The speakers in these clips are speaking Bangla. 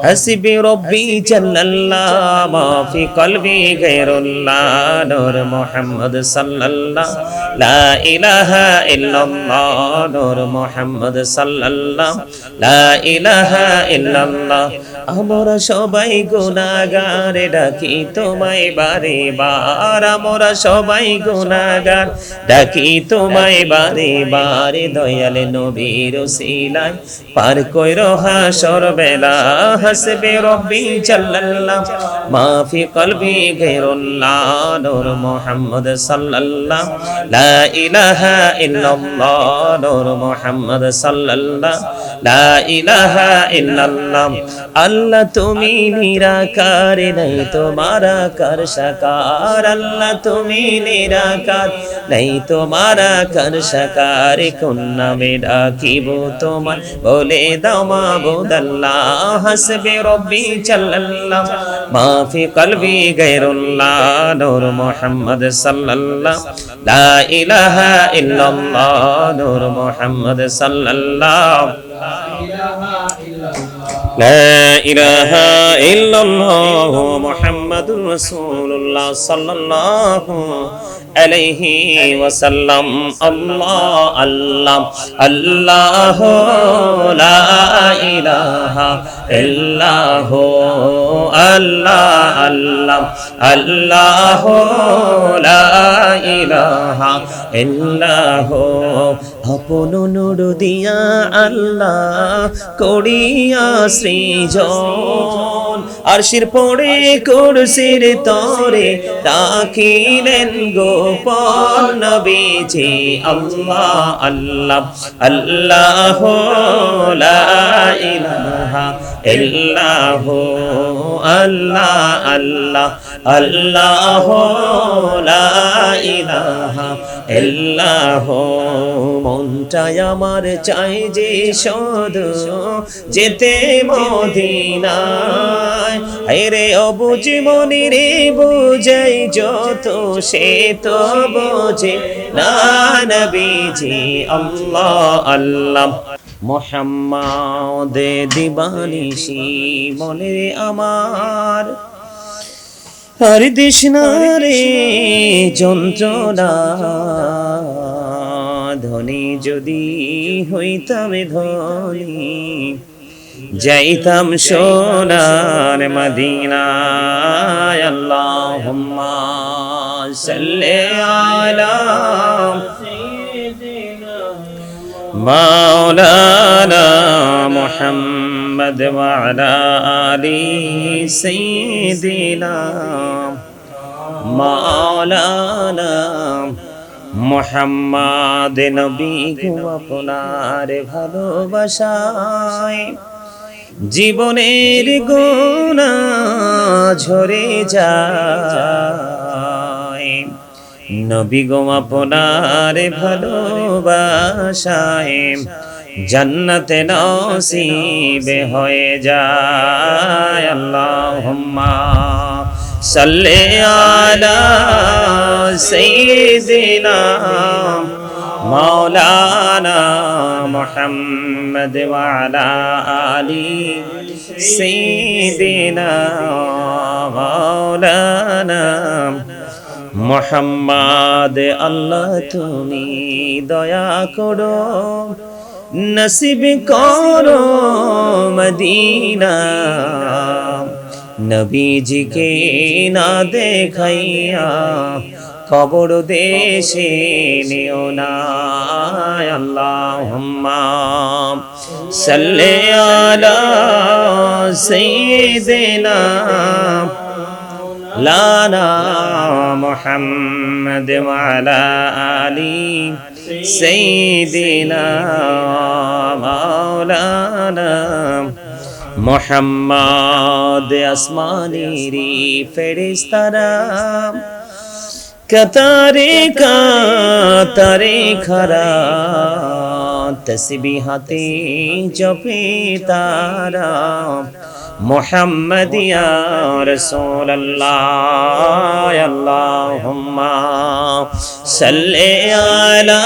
হাসবি রব্বি জাল্লাল্লাহ মা ফি কলবি গায়রুল্লাহ নূর মুহাম্মদ সাল্লাল্লাহ লা ইলাহা ইল্লাল্লাহ নূর মুহাম্মদ সাল্লাল্লাহ লা ইলাহা ইল্লাল্লাহ। আমরা সবাই গুনাহগার ডাকি তোমায় বারে বার, আমরা সবাই গুনাহগার ডাকি তোমায় বারে বার। দয়াল নবীর ওসিলায় পার কইরো হাসর বেলা। হাসবি রব্বি জাল্লাল্লাহ মা ফি কলবি গায়রুল্লাহ নূর মুহাম্মদ সাল্লাল্লাহ লা ইলাহা ইল্লাল্লাহ নূর মুহাম্মদ সাল্লাল্লাহ লা ইলাহা ইল্লাল্লাহ। আল্লাহ তুমি নিরাকার, নাই তোমার আকার সাকার। আল্লাহ তুমি নিরাকার, নাই তোমার আকার সাকার। কোন নামে ডাকিব তোমার বলে দাও মাবুদ আল্লাহ। হাসবি রব্বি জাল্লাল্লাহ মা ফি কলবি গায়রুল্লাহ নূর মুহাম্মদ সাল্লাল্লাহ লা ইলাহা ইল্লাল্লাহ নূর মুহাম্মদ সাল্লাল্লাহ লা ইলাহা ইল্লাল্লাহ মুহাম্মাদুর রাসূলুল্লাহ সাল্লাল্লাহু আলাইহি ওয়াসাল্লাম। আল্লাহ আল্লাহ আল্লাহ লা ইলাহা ইল্লাহ আল্লাহ আল্লাহ আল্লাহ লা ইলাহা ইল্লাহ। আপন নূর দিয়া আল্লাহ করিয়া সৃজন, আরশির পড়ে কুরসির তরে রাখিলেন গোপন নবীজি। আল্লাহ আল্লাহ আল্লাহ লা ইলাহা ইল্লাহ আল্লাহ আল্লাহ আল্লাহ লা ইলাহা ইল্লাহ। মনটাই আমার চাই যে শুধু যেতে মদিনায়। আরে অবুঝ মনিরে বুঝাই যত সে তো বোঝে না নবীজি। আল্লাহ আল্লাহ মুহাম্মদ দিবানিশি মনে আমার, আর তৃষ্ণা রে যন্ত্রণা। ধনী যদি হইতাম ধনী, যাইতাম সোনার মদিনায়। আল্লাহুম্মা সাল্লি আলা মাওলানা মুহাম্মদ ওয়া আলা আলি সাইয়্যিদিনা মাওলানা মুহাম্মদ। নবী গো আপনার ভালোবাসায় জীবনের গুনাহ ঝরে যায়। নবী গো আপনার ভালোবাসায় জান্নাতে নসিব হয়ে যায়। আল্লাহুম্মা সাল্লি আলা সাইয়্যিদিনা মাওলানা মুহাম্মদ ওয়া আলা আলি সাইয়্যিদিনা মাওলানা মুহাম্মদ। আল্লাহ তুমি দয়া করো, নসিব করো মদিনা। নবীজিকে না দেখাইয়া কবর দেশে নিও না। আল্লাহুম্মা সাল্লি আলা সাইয়্যিদিনা লানা মুহাম্মদ ওয়া আলা আলি সাইয়্যিদিনা মাওলানা মুহাম্মদ। আসমানেরি ফেরেশতারা কাতারে কাতারে খারা, তসবিহাতে জপে তারা। মুহাম্মদ ইয়া রাসূলুল্লাহ আল্লাহুম্মা সাল্লি আলা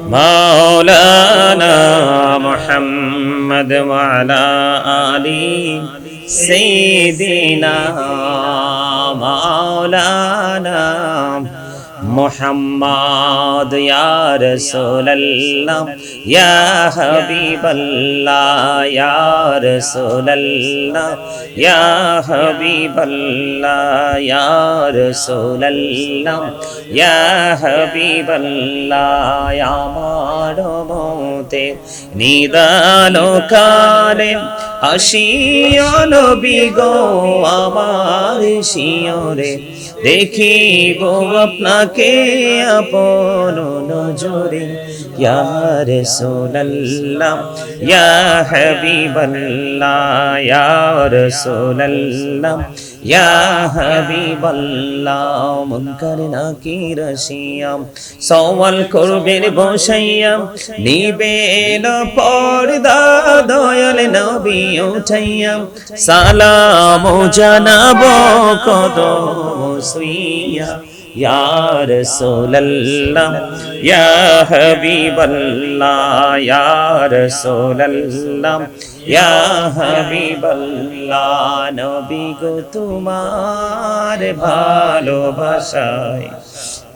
مولانا محمد وعلى آل سيدنا مولانا محمد يا رسول الله يا حبيب الله يا رسول الله يا حبيب الله يا رسول الله يا حبيب الله يا মানবতে নিদানো কালে আসিও নবী গো আমার শিয়রে দেখিব আপনাকে আপন নজরে ইয়া রাসূলুল্লাহ ইয়া হাবিবাল্লাহ ইয়া রাসূলুল্লাহ ইয়া হাবিবাল্লাহ মুনকার নাকির আসিয়াম সওয়াল করবেন বসাইয়া নিবেন পর্দা দয়াল নবী উঠাইয়া সালাম জানাবো কদম সুইয়া ইয়া রাসূলুল্লাহ ইয়া হাবিবাল্লাহ ইয়া রাসূলুল্লাহ ইয়া হাবিবাল্লাহ নবী গো তোমার ভালোবাসায়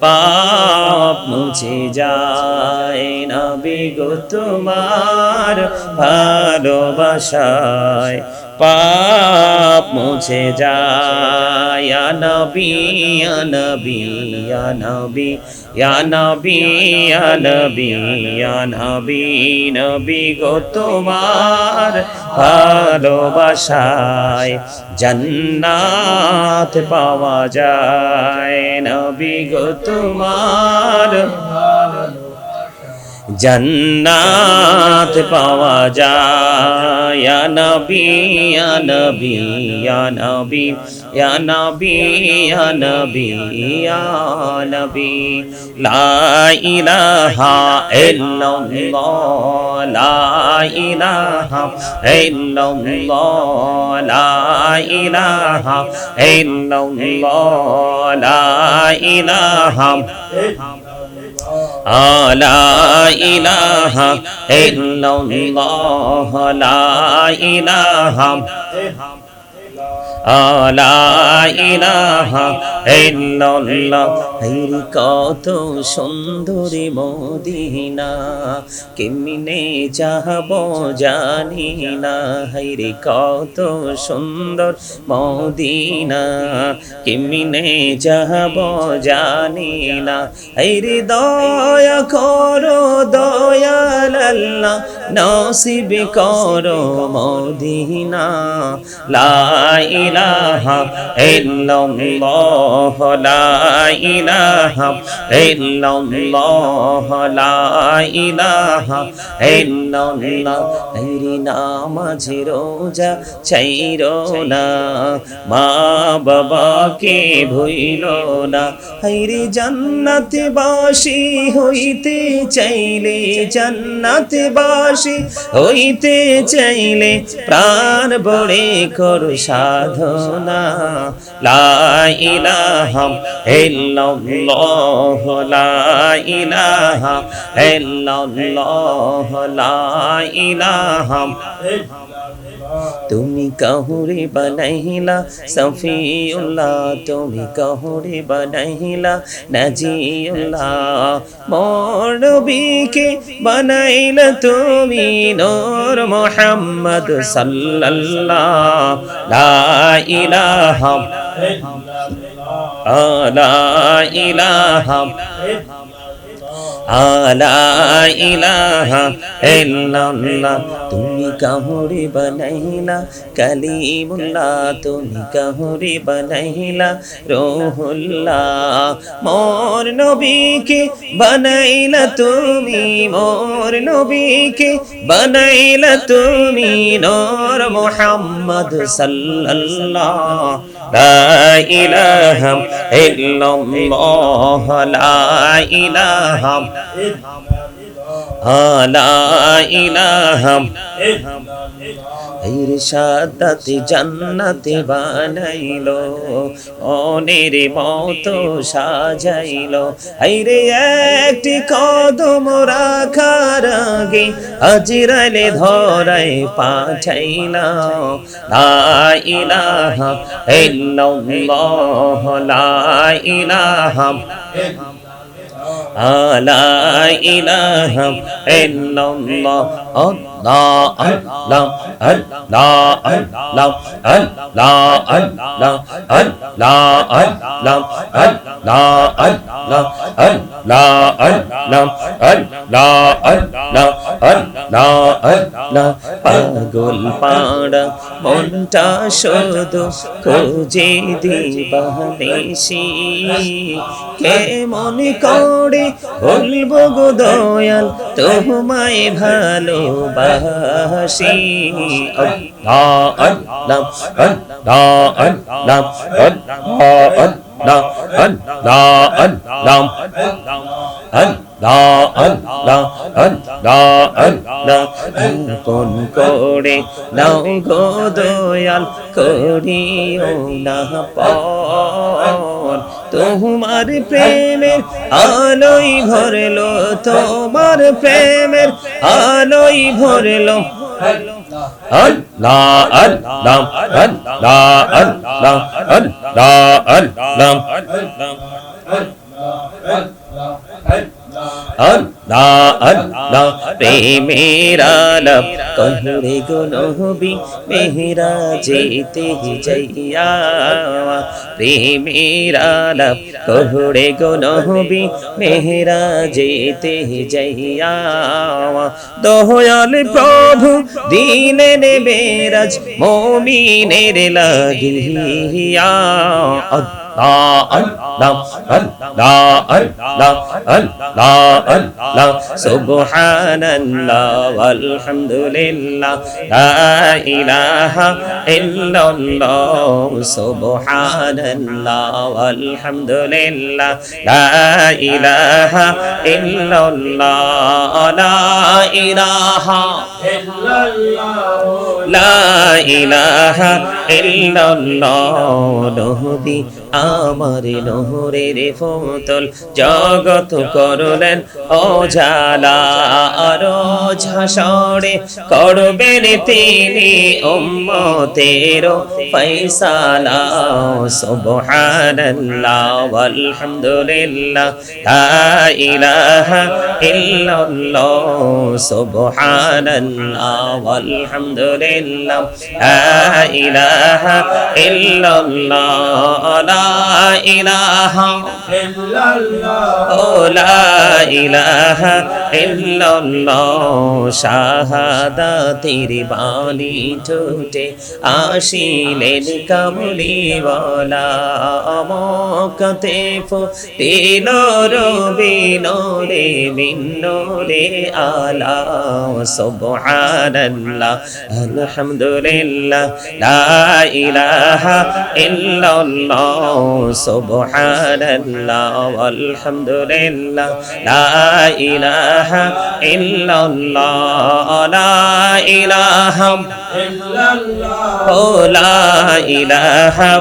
পাপ মুছে যায় নবী গো তোমার ভালোবাসায় পাপ মুছে যায় ইয়া নবী ইয়া নবী ইয়া নবী ইয়া নবী ইয়া নবী ইয়া নবী নবী গো তোমার ভালোবাসায় জান্নাত পাওয়া যায় নবী গো তোমার জান্নাত পাওয়া যায় ইয়া নবী ইয়া নবী ইয়া নবী ইয়া নবী ইয়া নবী ইয়া নবী লা ইলাহা ইল্লাল্লাহ লা ইলাহা ইল্লাল্লাহ লা ইলাহা ইল্লাল্লাহ লা ইলাহা লা ইলাহা ইল্লাল্লাহ লা ইলাহা লা ইলাহা ইল্লাল্লাহ হায়রে কত সুন্দরী মদিনা কেমনে যাব জানি না হায়রে কত সুন্দর মদিনা কেমনে যাব জানি না হায়রে দয়া করো দয়াল আল্লাহ নসিব করো মদিনা লা ইলাহা ইল্লাল্লাহ লা ইলাহা ইল্লাল্লাহ লা ইলাহা ইল্লাল্লাহ হায়রে নামাজ রোজা ছাইরো না মা বাবাকে ভুইলো না হায়রে জান্নাতে বাসী হইতে চাইলে জান্নাতে বাসী হইতে চাইলে প্রাণ বড়ে করো সাধনা লা ইলাহা ইল্লাল্লাহ লা ইলাহা ইল্লাল্লাহ লা ইলাহা তুমি কাহুরে বানাইলা সফিউল্লাহ তুমি কাহুরে বানাইলা নাজিউল্লাহ মোর নবীকে বানাইলা তুমি নূর মুহাম্মদ সাল্লাল্লাহ লা ইলাহা লা ইলাহা লা ইলাহা ইল্লাল্লাহ তুমি কাহুরে বানাইলা কালিমুল্লাহ তুমি কাহুরে বানাইলা রূহুল্লাহ মোর নবীকে বানাইলা তুমি মোর নবীকে বানাইলা তুমি নূর মুহাম্মদ সাল্লাল্লাহ লা ইলাহা ইল্লাল্লাহ লা ইলাহা লা ইলাহা ইরশাদাতে জান্নাতে বানাইলো মনের মতো সাজাইলো হায়রে একটি কদম রাখার আগে আজরাইলে ধরায় পাঠাইলা লা ইলাহা ইল্লাল্লাহ লা ইলাহা লা ইলাহা ইল্লাল্লাহ আল্লাহ আল্লাহ আল্লাহ আল্লাহ আল্লাহ আল্লাহ আল্লাহ আল্লাহ আল্লাহ আল্লাহ আল্লাহ আল্লাহ আল্লাহ আল্লাহ আল্লাহ আল্লাহ পাগল পাড়া মনটা শুধু খোঁজে দিবানিশি কেমন করে বলবো গো দয়াল তোমায় ভালোবাসি আল্লাহ আল্লাহ আল্লাহ আল্লাহ আল্লাহ আল্লাহ আল্লাহ আল্লাহ আল্লাহ আল্লাহ আল্লাহ কোন করে নাও গো দয়াল করিও না পর তোমার প্রেমের আলোই ভরলো তোমার প্রেমের আলোই ভরলো আল্লাহ আল্লাহ আল্লাহ আল্লাহ আল্লাহ আল্লাহ আল্লাহ প্রেমের আলাপ কহরে গো নবী মেহরাজেতে যাইয়া প্রেমের আলাপ কহরে গো নবী মেহরাজেতে যাইয়া দয়াল প্রভু দিলেন মেরাজ মুমিনের লাগিয়া Allah Allah Allah Allah Allah Allah Subhanallah walhamdulillah La ilaha illallah Subhanallah walhamdulillah La ilaha illallah La ilaha illallah La ilaha illallah Nabi আমার নহরের ফোতল জগত করলেন অজালা আর ঝাসড়ে করবেন তিনি উম্মতের ফয়সালা সুবহানাল্লাহ ওয়ালহামদুলিল্লাহ লা ইলাহা ইল্লাল্লাহ সুবহানাল্লাহ ওয়ালহামদুলিল্লাহ লা ইলাহা ইল্লাল্লাহ লা ইলাহা ইল্লাল্লাহ ও লা ইলাহা ইল্লাল্লাহ শাহাদাতের বাণী ঠোঁটে আসিলেন কামলিওয়ালা মক্কাতে ফুটিল রবি নূরে মিন নূরে আলা সুবহানাল্লাহ আলহামদুলিল্লাহ লা ইলাহা ইল্লাল্লাহ সুবহানাল্লাহ ওয়ালহামদুলিল্লাহ লা ইলাহা ইল্লাল্লাহ লা ইলাহা ইল্লাল্লাহ ও লা ইলাহা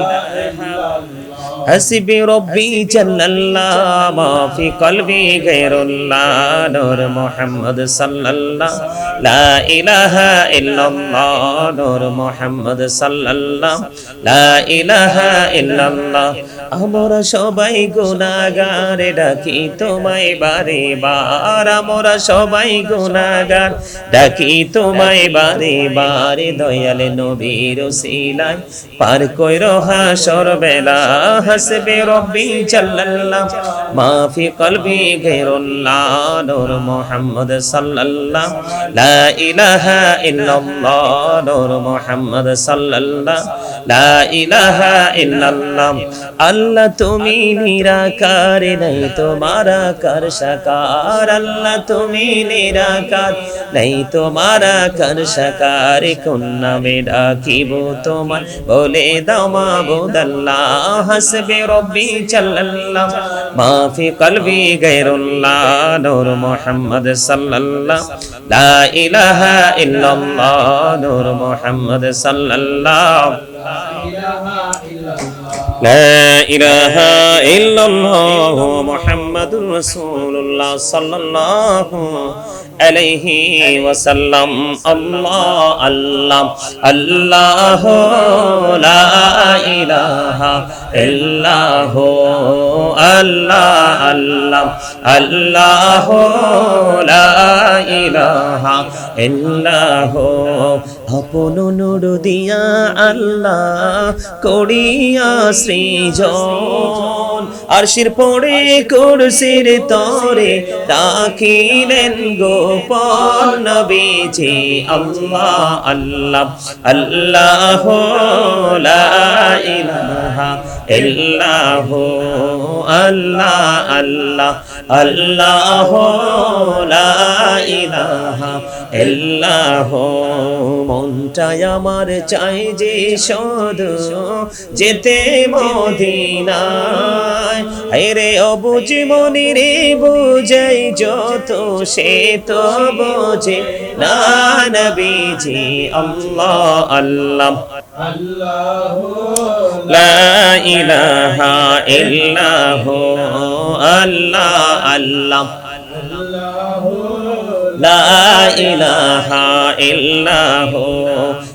حسبي ربي جل الله ما في قلبي غير الله نور محمد صلى الله لا إله إلا الله نور محمد صلى الله لا إله إلا الله আমরা সবাই গুনাহগার ডাকি তোমায় বারে বার আমরা সবাই গুনাহগার ডাকি তোমায় বারে বার দয়াল নবীর ওসিলায় পার কইরো হাসর বেলা হাসবে রব্বি জাল্লাল্লাহ মা ফি কলবি গায়রুল্লাহ নূর মুহাম্মদ সাল্লাল্লাহ লা ইলাহা ইল্লাল্লাহ নূর মুহাম্মদ সাল্লাল্লাহ লা ইলাহা ইল্লাল্লাহ আল্লাহ তুমি নিরাকার নাই তোমার আকার সাকার আল্লাহ তুমি নিরাকার নাই তোমার আকার সাকার কোন নামে ডাকিব তোমার বলে দাও মাবুদ আল্লাহ হাসবে হাবিবি রব্বি জাল্লাল্লাহ মা ফি কলবি গায়রুল্লাহ নূর মুহাম্মদ সাল্লাল্লাহ লা ইলাহা ইল্লাল্লাহ নূর মুহাম্মদ সাল্লাল্লাহ لا إله إلا الله محمد رسول الله صلى الله عليه وسلم الله الله الله لا إله إلا هو الله الله الله لا إله إلا هو আপন নূর দিয়া আল্লাহ করিয়া সৃজন আরশির পড়ে কুরসির তরে রাখিলেন গোপন নবীজি আল্লাহ আল্লাহ আল্লাহ লা ইলাহা ইল্লাহু আল্লাহ আল্লাহ আল্লাহ লা ইলাহা ইল্লাহু মনটাই আমার চাই যে শুধু যেতে মদিনায় আরে অবুঝ মনিরে বুঝাই যত সে তো বোঝে না নবীজি আল্লাহ আল্লাহ লা ইলাহা ইল্লাহু আল্লাহ আল্লাহ লা ইলাহা ইল্লাহু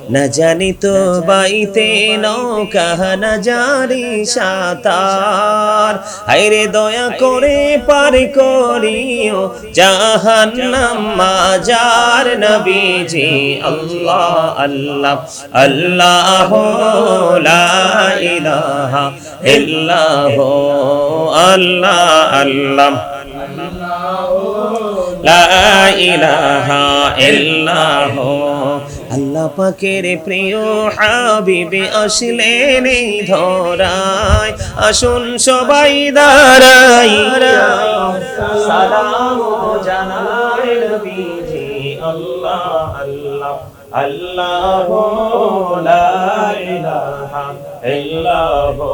না জানি তো বাইতে নৌকা না জানি সাঁতার হায়রে দয়া করে পার করিও জাহান্নাম মাজার নবীজি আল্লাহ আল্লাহ আল্লাহ লা ইলাহা ইল্লাহু আল্লাহ আল্লাহ লা ইলাহা ইল্লাহু আল্লাহ পাকের প্রিয় হাবিবে আসলেন এই ধরায় আসুন সবাই দাঁড়াইয়া সালাম জানাই নবীজি আল্লাহ আল্লাহ আল্লাহ লা ইলাহা ইল্লাহু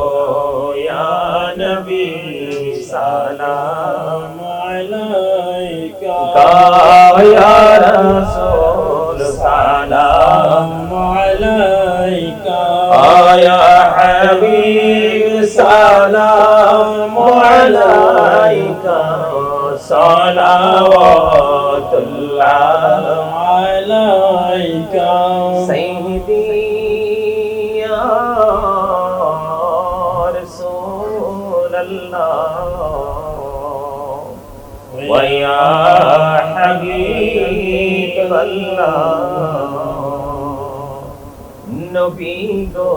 ইয়া নবী সালাম আলাইকা ইয়া রাসূল সালাম আলাইকা ইয়া হাবিব সালাম আলাইকা সালাওয়াতুল্লাহ আলাইকা সাইয়্যিদি ইয়া রাসূলুল্লাহ ওয়া ইয়া হাবিবাল্লাহ নবী গো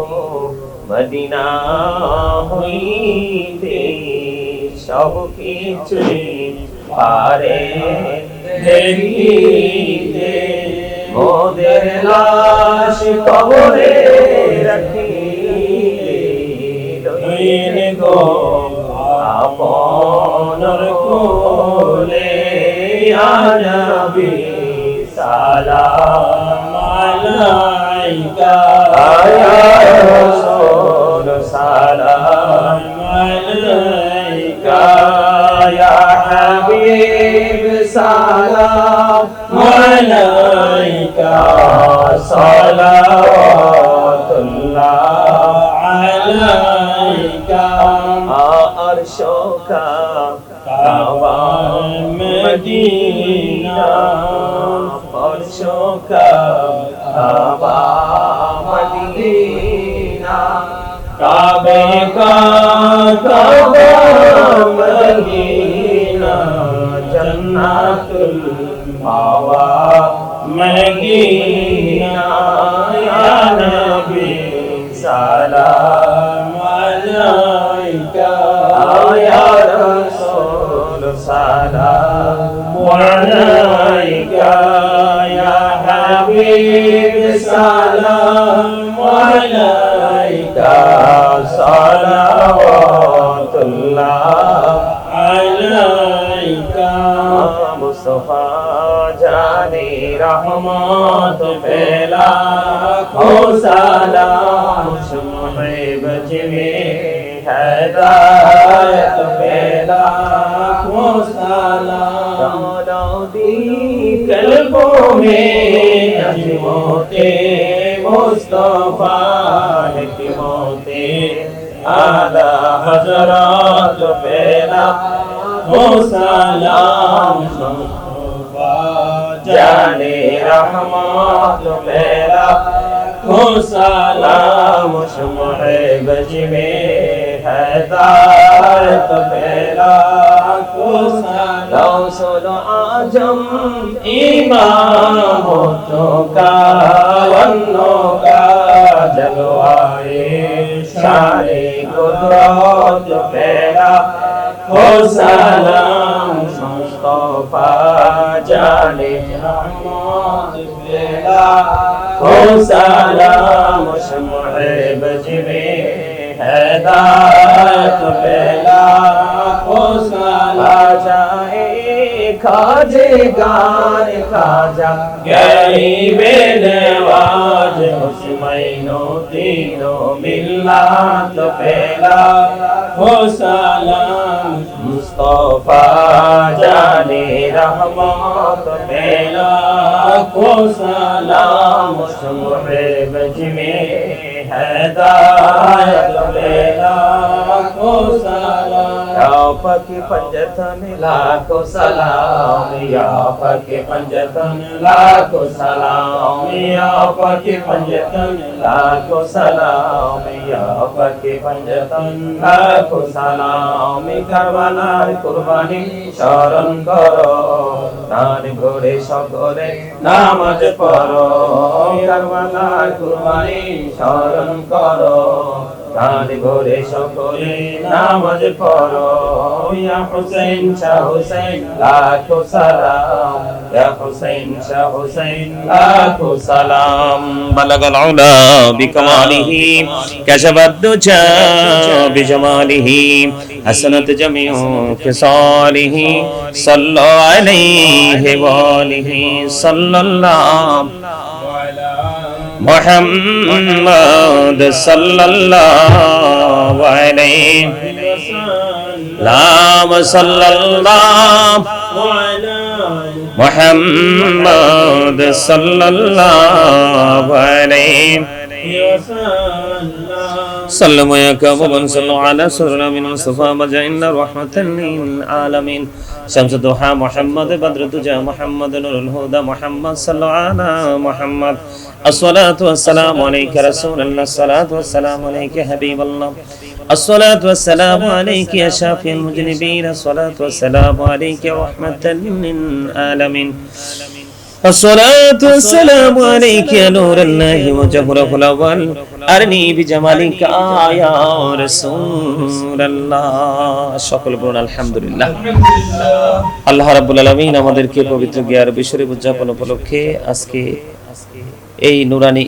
মদিনা হইতে সব কিছু পারে দেখিতে মোদের লাশ কবরে রাখিলে গো আপনর কোলে ইয়া নবী সালাম আলাইকা ইয়া রাসূল সালাম আলাইকা ইয়া হাবিব সালাম আলাইকা সালাওয়াতুল্লাহ আলাইকা আরশোকা কাবা মদিনা আরশোকা কাবা মদিনা কাবে কা কাবা মদিনা জান্নাতুল মাওয়া মদিনা ইয়া নবী সালাম আলাইকা ইয়া রাসূল সালাম আলাইকা ইয়া হাবিব সালাম আলাইকা সালাওয়াতুল্লাহ আলাইকা মুস্তাফা জানে रहमत फैला खो सालाम शुमाइब में হেদায়েত পেলা সালাম দাউদি কলবো মে আজিমতে মুস্তাফা হিকমতে আলা হযরত পেলা সালাম মুস্তাফা জানে রহমত পেলা সালাম শুমে গজ মে হেদায়েত পেলা গৌসুল আজম ইমাম का वन्नो का जलवाए शाने कुदरत पेला हो सलाम मुस्तफा जाने रहमत पेला हो सलाम शुमए बज में हेदायत पेला हो सलाम जाए खाजे गान खाजा गरीबे नवाज हुस्मैनो तीनो मिल्लत पेला हो सलाम मुस्तफा जाने रहमत पेला हो सलाम शुमए बज में हेदायत पेला हो सलाम या पकी पंजतन लाखो सलाम या पकी पंजतन लाखो सलाम या पकी पंजतन लाखो सलाम या पकी पंजतन लाखो सलाम करबालार कुरबानी शरण करो नान घोड़े সকলে নামাজ পড়ো করবালার কুরবানি শরণ করো কান ঘোরে সকলে নামাজ পড়ো ইয়া হুসাইন শাহ হুসাইন লাখো সালাম ইয়া হুসাইন শাহ হুসাইন লাখো সালাম বালাগাল উলা বিকামালিহি কাশাবাদ দুজা বিজামালিহি হাসানাত জামিউ খিসালিহি সাল্লা আলাইহি ওয়া আলিহি সাল্লাল্লাহু محمد صلى الله عليه وسلم صلى الله محمد صلى الله عليه وسلم سلموا يا كابوبا صلوا على سرنا من مصطفى مجانا رحمة للعالمين شمس الضحى محمد بدر الدجى محمد نور الهدى محمد صلى على محمد الصلاة والسلام عليك رسول الله الصلاة والسلام عليك حبيب الله الصلاة والسلام عليك يا شافي المذنبين الصلاة والسلام عليك رحمة للعالمين الصلاة والسلام عليك يا نور الله وجهره الأول أرني بجمالك يا رسول الله সকল বলুন আলহামদুলিল্লাহ আল্লাহ রাব্বুল আলামিন আমাদেরকে পবিত্র গিয়ার বিশ্বরে উদযাপন উপলক্ষে আজকে এই নুরানি